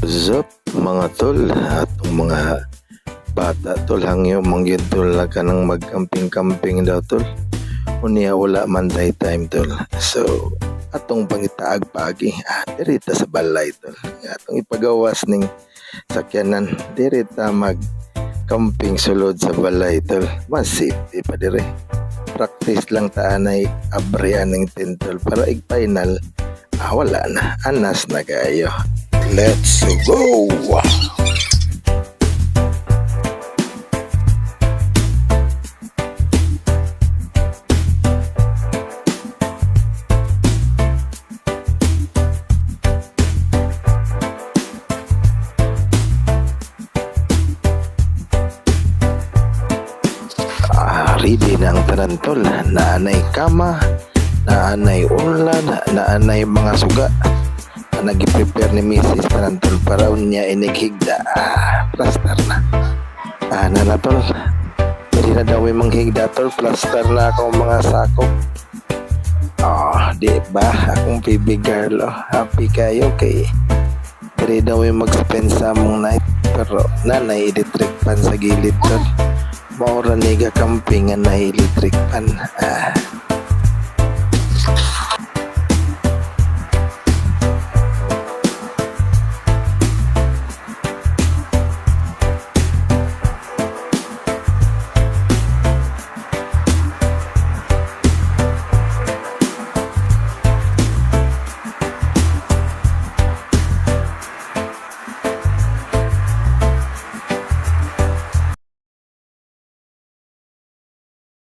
Sup mga tol at mga bata tol hangyo mangyud tol na ka ng magkamping-kamping daw tol. Unya wala man day time tol. So atong pangitaag pagi dirita sa balay tol. Atong ipagawas ning sakyanan dirita mag camping sulod sa balay tol. Mas safety pa dire. Practice lang taanay abrian ng tentol para ig-final wala na anas na kayo. Let's go! Ready na ang tarantol. Naanay kama, naanay ulan, naanay mga suga. Nag-prepare ni Mrs. Tarantol para unya inighigda. Plaster na. Na tol. Hindi na daw yung manghigda tol. Plaster na ako mga sakop. Di ba? Akong baby girl. Happy kayo kay hindi daw yung mag-spend sa mong night. Pero nanay electric pan sa gilid tol. Maura niga camping na electric pan.